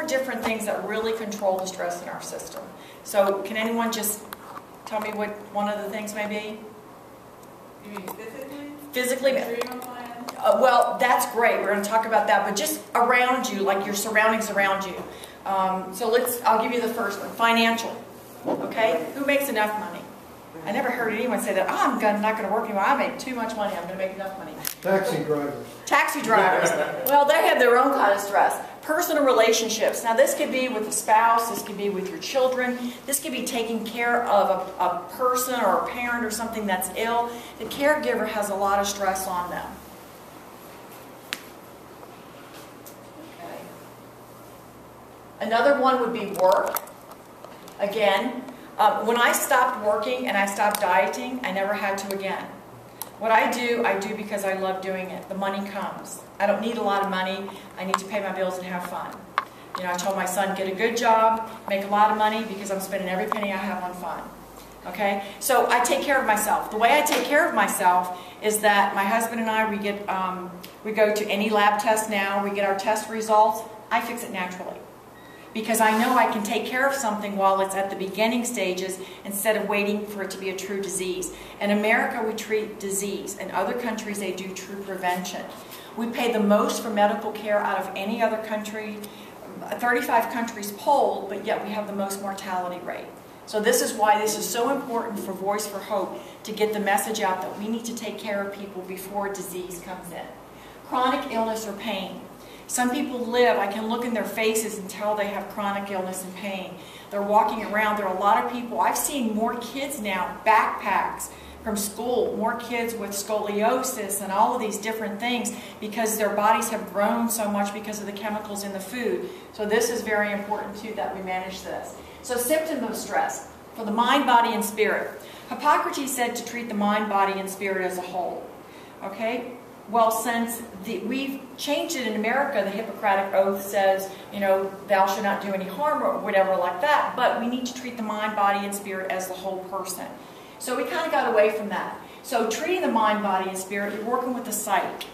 different things that really control the stress in our system. So can anyone just tell me what one of the things may be? You mean physically? Physically? Adrenal glands? Well, that's great. We're going to talk about that, but just around you, like your surroundings around you. I'll give you the first one, financial. Okay? Who makes enough money? I never heard anyone say that, I'm not going to work anymore. I make too much money. I'm going to make enough money. Taxi drivers. Taxi drivers. Well, they have their own kind of stress. Personal relationships. Now, this could be with a spouse. This could be with your children. This could be taking care of a person or a parent or something that's ill. The caregiver has a lot of stress on them. Okay. Another one would be work. Again, when I stopped working and I stopped dieting, I never had to again. What I do because I love doing it. The money comes. I don't need a lot of money. I need to pay my bills and have fun. You know, I told my son, get a good job, make a lot of money because I'm spending every penny I have on fun. Okay? So I take care of myself. The way I take care of myself is that my husband and I, we go to any lab test now, we get our test results. I fix it naturally. Because I know I can take care of something while it's at the beginning stages instead of waiting for it to be a true disease. In America, we treat disease. In other countries, they do true prevention. We pay the most for medical care out of any other country. 35 countries polled, but yet we have the most mortality rate. So this is why this is so important for Voice for Hope, to get the message out that we need to take care of people before disease comes in. Chronic illness or pain. Some people live, I can look in their faces and tell they have chronic illness and pain. They're walking around. There are a lot of people. I've seen more kids now, backpacks from school, more kids with scoliosis and all of these different things because their bodies have grown so much because of the chemicals in the food. So this is very important too, that we manage this. So symptoms of stress for the mind, body, and spirit. Hippocrates said to treat the mind, body, and spirit as a whole. Okay? Well, since we've changed it in America, the Hippocratic Oath says, you know, thou shalt not do any harm or whatever like that, but we need to treat the mind, body, and spirit as the whole person. So we kind of got away from that. So treating the mind, body, and spirit, you're working with the psyche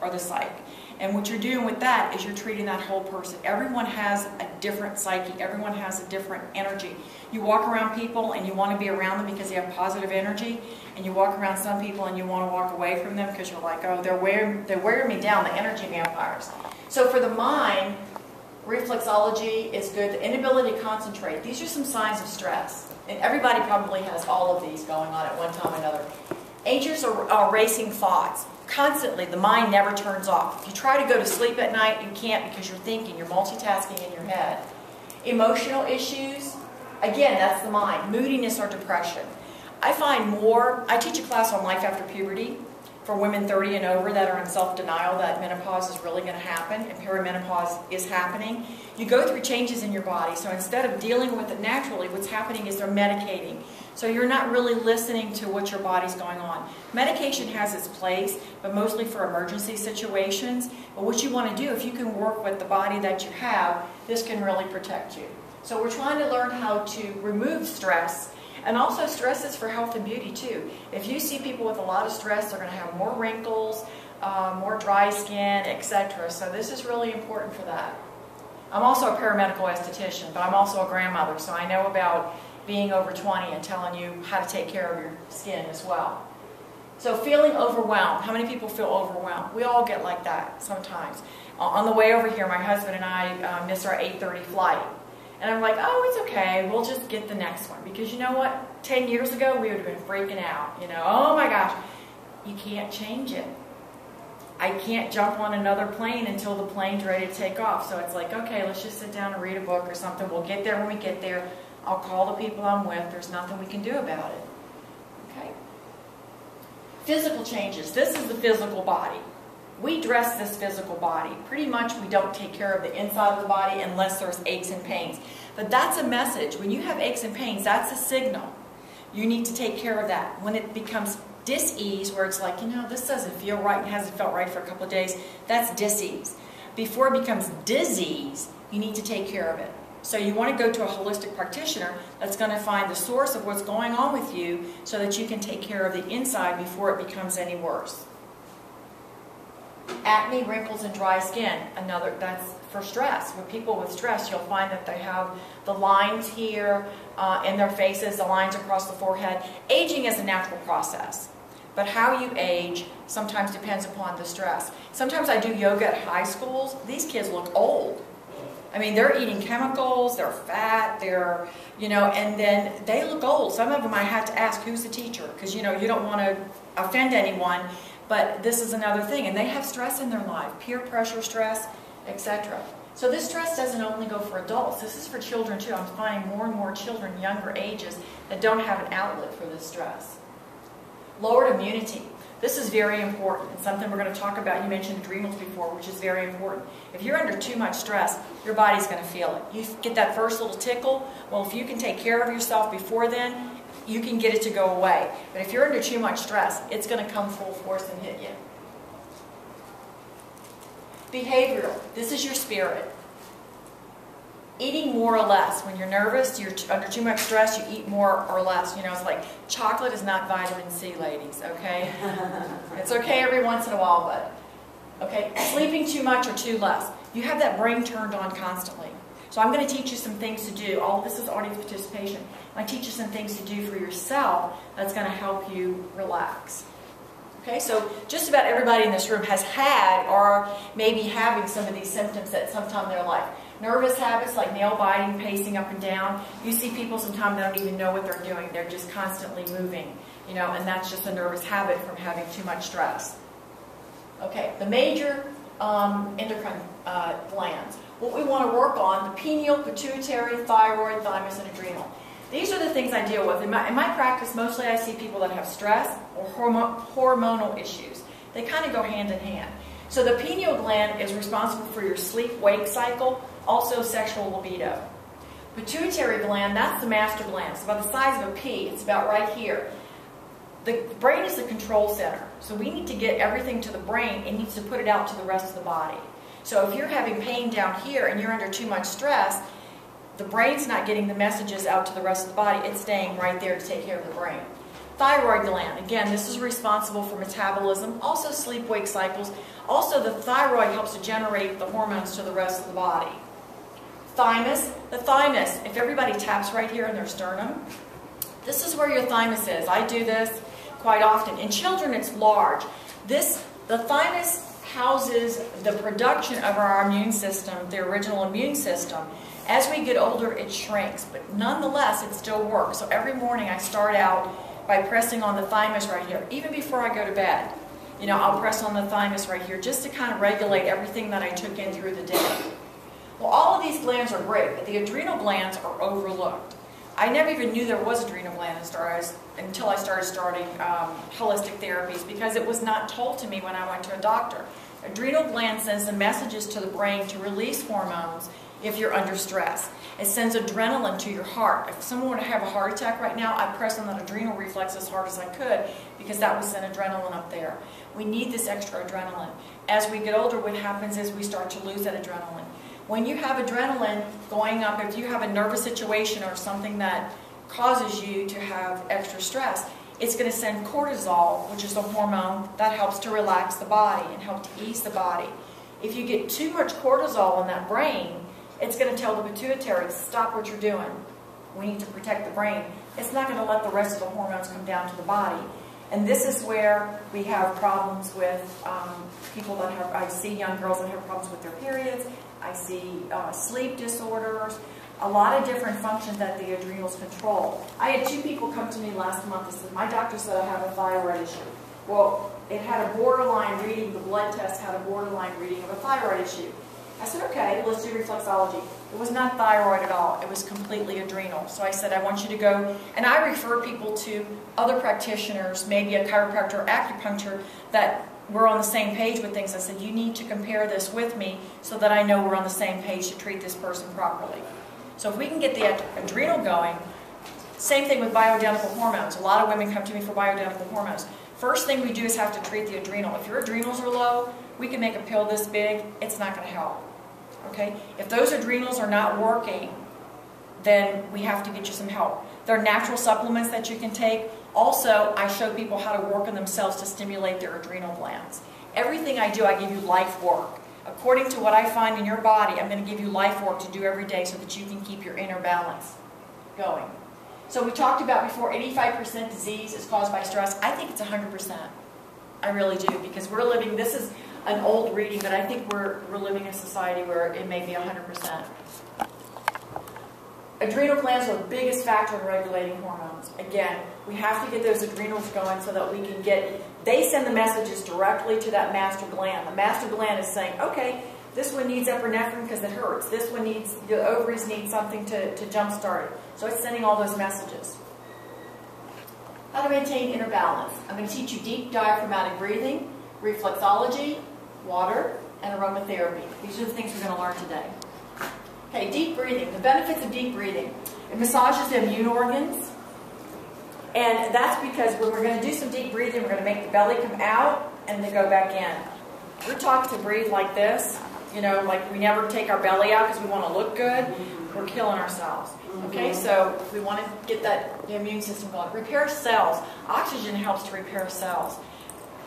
or the psyche. And what you're doing with that is you're treating that whole person. Everyone has a different psyche. Everyone has a different energy. You walk around people and you want to be around them because they have positive energy. And you walk around some people and you want to walk away from them because you're like, oh, they're wearing me down, the energy vampires. So for the mind, reflexology is good. The inability to concentrate. These are some signs of stress. And everybody probably has all of these going on at one time or another. Anxious or racing thoughts. Constantly, the mind never turns off. If you try to go to sleep at night, you can't because you're thinking, you're multitasking in your head. Emotional issues, again, that's the mind. Moodiness or depression. I find I teach a class on life after puberty for women 30 and over that are in self-denial that menopause is really going to happen and perimenopause is happening. You go through changes in your body, so instead of dealing with it naturally, what's happening is they're medicating. So you're not really listening to what your body's going on. Medication has its place, but mostly for emergency situations. But what you want to do, if you can work with the body that you have, this can really protect you. So we're trying to learn how to remove stress. And also stress is for health and beauty too. If you see people with a lot of stress, they're going to have more wrinkles, more dry skin, etc. So this is really important for that. I'm also a paramedical esthetician, but I'm also a grandmother, so I know about being over 20 and telling you how to take care of your skin as well. So feeling overwhelmed. How many people feel overwhelmed? We all get like that sometimes. On the way over here, my husband and I missed our 8:30 flight. And I'm like, oh, it's okay. We'll just get the next one. Because you know what? 10 years ago, we would have been freaking out. You know, oh my gosh. You can't change it. I can't jump on another plane until the plane's ready to take off. So it's like, okay, let's just sit down and read a book or something. We'll get there when we get there. I'll call the people I'm with. There's nothing we can do about it. Okay? Physical changes. This is the physical body. We dress this physical body. Pretty much we don't take care of the inside of the body unless there's aches and pains. But that's a message. When you have aches and pains, that's a signal. You need to take care of that. When it becomes dis-ease, where it's like, you know, this doesn't feel right and hasn't felt right for a couple of days, that's dis-ease. Before it becomes disease, you need to take care of it. So you want to go to a holistic practitioner that's going to find the source of what's going on with you so that you can take care of the inside before it becomes any worse. Acne, wrinkles, and dry skin. That's for stress. With people with stress, you'll find that they have the lines here in their faces, the lines across the forehead. Aging is a natural process, but how you age sometimes depends upon the stress. Sometimes I do yoga at high schools. These kids look old. I mean, they're eating chemicals, they're fat, they're, and then they look old. Some of them I have to ask, who's the teacher? Because, you don't want to offend anyone, but this is another thing. And they have stress in their life, peer pressure stress, etc. So this stress doesn't only go for adults. This is for children, too. I'm finding more and more children, younger ages, that don't have an outlet for this stress. Lowered immunity. This is very important. It's something we're going to talk about. You mentioned adrenals before, which is very important. If you're under too much stress, your body's going to feel it. You get that first little tickle. Well, if you can take care of yourself before then, you can get it to go away. But if you're under too much stress, it's going to come full force and hit you. Behavioral. This is your spirit. Eating more or less. When you're nervous, you're under too much stress, you eat more or less. It's like chocolate is not vitamin C, ladies, okay? It's okay every once in a while, but, okay? Sleeping too much or too less. You have that brain turned on constantly. So I'm going to teach you some things to do. All of this is audience participation. I teach you some things to do for yourself that's going to help you relax. Okay, so just about everybody in this room has had or maybe having some of these symptoms at some time in their life. Nervous habits like nail biting, pacing up and down. You see people sometimes they don't even know what they're doing. They're just constantly moving, and that's just a nervous habit from having too much stress. Okay, the major endocrine glands. What we want to work on, the pineal, pituitary, thyroid, thymus, and adrenal. These are the things I deal with. In my practice, mostly I see people that have stress or hormonal issues. They kind of go hand in hand. So the pineal gland is responsible for your sleep-wake cycle, also sexual libido. Pituitary gland, that's the master gland. It's about the size of a pea. It's about right here. The brain is the control center. So we need to get everything to the brain. It needs to put it out to the rest of the body. So if you're having pain down here and you're under too much stress, the brain's not getting the messages out to the rest of the body. It's staying right there to take care of the brain. Thyroid gland, again, this is responsible for metabolism, also sleep-wake cycles. Also, the thyroid helps to generate the hormones to the rest of the body. Thymus, the thymus, if everybody taps right here in their sternum, this is where your thymus is. I do this quite often. In children, it's large. The thymus houses the production of our immune system, the original immune system. As we get older, it shrinks, but nonetheless, it still works. So every morning I start out by pressing on the thymus right here, even before I go to bed. I'll press on the thymus right here just to kind of regulate everything that I took in through the day. Well, all of these glands are great, but the adrenal glands are overlooked. I never even knew there was adrenal gland until I started holistic therapies because it was not told to me when I went to a doctor. Adrenal gland sends the messages to the brain to release hormones if you're under stress. It sends adrenaline to your heart. If someone were to have a heart attack right now, I'd press on that adrenal reflex as hard as I could because that would send adrenaline up there. We need this extra adrenaline. As we get older, what happens is we start to lose that adrenaline. When you have adrenaline going up, if you have a nervous situation or something that causes you to have extra stress, it's going to send cortisol, which is the hormone that helps to relax the body and help to ease the body. If you get too much cortisol in that brain, it's going to tell the pituitary to stop what you're doing. We need to protect the brain. It's not going to let the rest of the hormones come down to the body. And this is where we have problems with people that have, I see young girls that have problems with their periods. I see sleep disorders, a lot of different functions that the adrenals control. I had 2 people come to me last month and said, my doctor said I have a thyroid issue. Well, it had a borderline reading, the blood test had a borderline reading of a thyroid issue. I said, okay, let's do reflexology. It was not thyroid at all. It was completely adrenal. So I said, I want you to go, and I refer people to other practitioners, maybe a chiropractor or acupuncture, that we're on the same page with things. I said, you need to compare this with me so that I know we're on the same page to treat this person properly. So if we can get the adrenal going, same thing with bioidentical hormones. A lot of women come to me for bioidentical hormones. First thing we do is have to treat the adrenal. If your adrenals are low, we can make a pill this big. It's not going to help. Okay? If those adrenals are not working, then we have to get you some help. There are natural supplements that you can take. Also, I show people how to work on themselves to stimulate their adrenal glands. Everything I do, I give you life work. A according to what I find in your body, I'm going to give you life work to do every day so that you can keep your inner balance going. So we talked about before, 85% disease is caused by stress. I think it's 100%. I really do, because we're living, this is an old reading, but I think we're living in a society where it may be 100%. Adrenal glands are the biggest factor in regulating hormones. Again, we have to get those adrenals going so that we can get, they send the messages directly to that master gland. The master gland is saying, okay, this one needs epinephrine because it hurts. This one needs, the ovaries need something to jumpstart it. So it's sending all those messages. How to maintain inner balance. I'm going to teach you deep diaphragmatic breathing, reflexology, water, and aromatherapy. These are the things we're going to learn today. Okay, deep breathing. The benefits of deep breathing. It massages the immune organs. And that's because when we're going to do some deep breathing, we're going to make the belly come out and then go back in. We're taught to breathe like this. You know, like we never take our belly out because we want to look good. We're killing ourselves. Okay, so we want to get the immune system going. Repair cells. Oxygen helps to repair cells.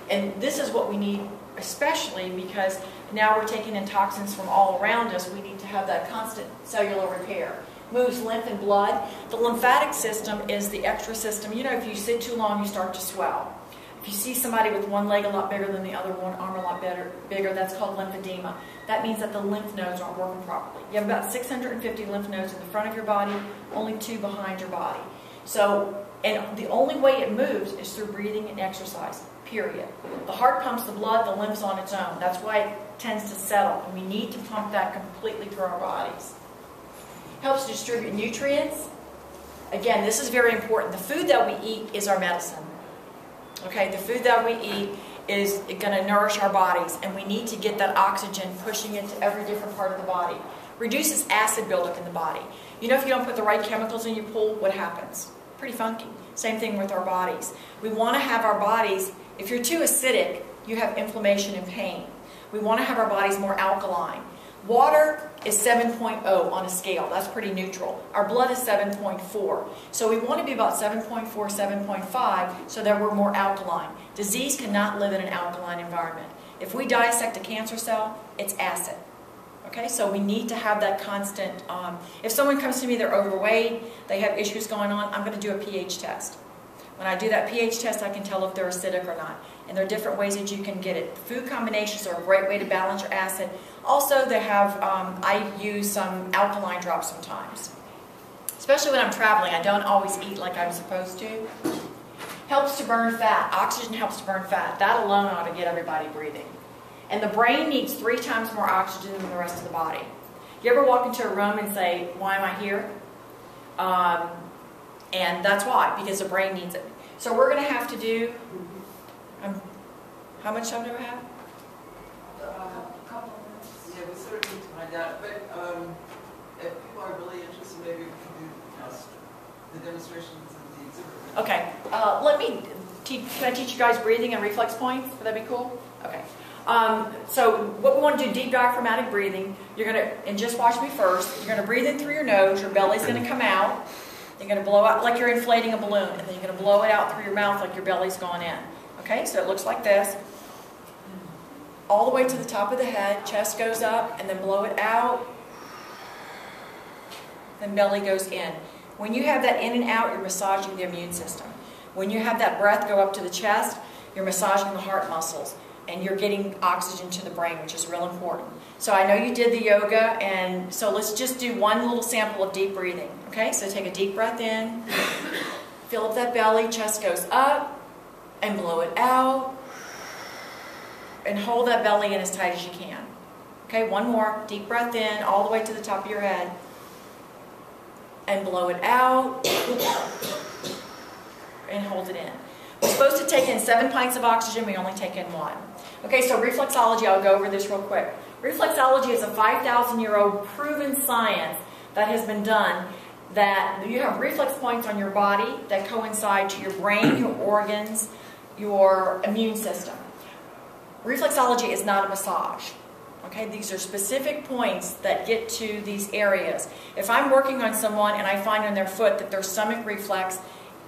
And this is what we need, especially because now we're taking in toxins from all around us. We need to have that constant cellular repair. Moves lymph and blood. The lymphatic system is the extra system. You know, if you sit too long, you start to swell. If you see somebody with one leg a lot bigger than the other, one arm a lot bigger, that's called lymphedema. That means that the lymph nodes aren't working properly. You have about 650 lymph nodes in the front of your body, only 2 behind your body. So, and the only way it moves is through breathing and exercise, period. The heart pumps the blood, the lymph's on its own. That's why it tends to settle, and we need to pump that completely through our bodies. Helps distribute nutrients. Again, this is very important. The food that we eat is our medicine. Okay, the food that we eat is going to nourish our bodies, and we need to get that oxygen pushing it to every different part of the body. Reduces acid buildup in the body. You know, if you don't put the right chemicals in your pool, what happens? Pretty funky. Same thing with our bodies. We want to have our bodies, if you're too acidic, you have inflammation and pain. We want to have our bodies more alkaline. Water is 7.0 on a scale. That's pretty neutral. Our blood is 7.4. So we want to be about 7.4, 7.5 so that we're more alkaline. Disease cannot live in an alkaline environment. If we dissect a cancer cell, it's acid. Okay, so we need to have that constant. If someone comes to me, they're overweight, they have issues going on, I'm going to do a pH test. When I do that pH test, I can tell if they're acidic or not. And there are different ways that you can get it. Food combinations are a great way to balance your acid. Also, they have, I use some alkaline drops sometimes. Especially when I'm traveling, I don't always eat like I'm supposed to. Helps to burn fat. Oxygen helps to burn fat. That alone ought to get everybody breathing. And the brain needs 3 times more oxygen than the rest of the body. You ever walk into a room and say, why am I here? And that's why, because the brain needs it. So we're going to have to do, how much time do we have? A couple of minutes. Yeah, we sort of need to find out, but if people are really interested, maybe we can do the demonstrations and the exhibit. Okay, let me, can I teach you guys breathing and reflex points? Would that be cool? Okay. So what we want to do, deep diaphragmatic breathing, you're going to, and just watch me first, you're going to breathe in through your nose, your belly's going to come out, you're going to blow out like you're inflating a balloon, and then you're going to blow it out through your mouth like your belly's gone in. Okay, so it looks like this. All the way to the top of the head, chest goes up, and then blow it out, then belly goes in. When you have that in and out, you're massaging the immune system. When you have that breath go up to the chest, you're massaging the heart muscles, and you're getting oxygen to the brain, which is real important. So I know you did the yoga, and so let's just do one little sample of deep breathing. Okay, so take a deep breath in, fill up that belly, chest goes up, and blow it out, and hold that belly in as tight as you can. Okay, one more, deep breath in, all the way to the top of your head, and blow it out, and hold it in. We're supposed to take in 7 pints of oxygen, we only take in 1. Okay, so reflexology, I'll go over this real quick. Reflexology is a 5,000-year-old proven science that has been done that you have reflex points on your body that coincide to your brain, your organs, your immune system. Reflexology is not a massage. Okay, these are specific points that get to these areas. If I'm working on someone and I find on their foot that their stomach reflex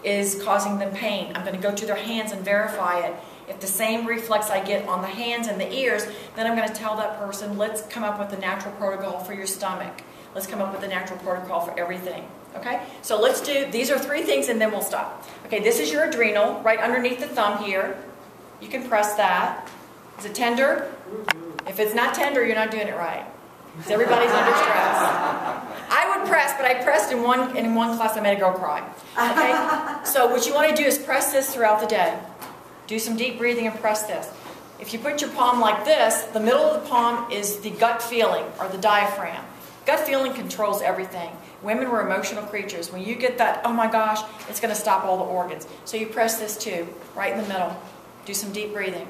is causing them pain, I'm going to go to their hands and verify it If the same reflex I get on the hands and the ears, then I'm going to tell that person, let's come up with a natural protocol for your stomach. Let's come up with a natural protocol for everything. Okay? So let's do, these are 3 things and then we'll stop. Okay, this is your adrenal, right underneath the thumb here. You can press that. Is it tender? If it's not tender, you're not doing it right. Because everybody's under stress. I would press, but I pressed in one class, I made a girl cry. Okay? So what you want to do is press this throughout the day. Do some deep breathing and press this. If you put your palm like this, the middle of the palm is the gut feeling, or the diaphragm. Gut feeling controls everything. Women were emotional creatures. When you get that, oh my gosh, it's going to stop all the organs. So you press this too, right in the middle. Do some deep breathing.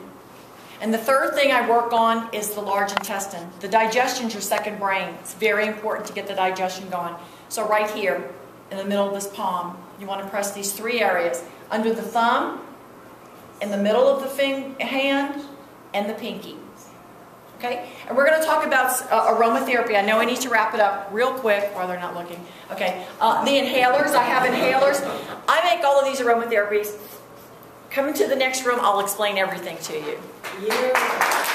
And the third thing I work on is the large intestine. The digestion's your second brain. It's very important to get the digestion going. So right here, in the middle of this palm, you want to press these 3 areas. Under the thumb, in the middle of the hand, and the pinky. Okay? And we're going to talk about aromatherapy. I know I need to wrap it up real quick while they're not looking. Okay. The inhalers, I have inhalers. I make all of these aromatherapies. Come into the next room, I'll explain everything to you. Yeah.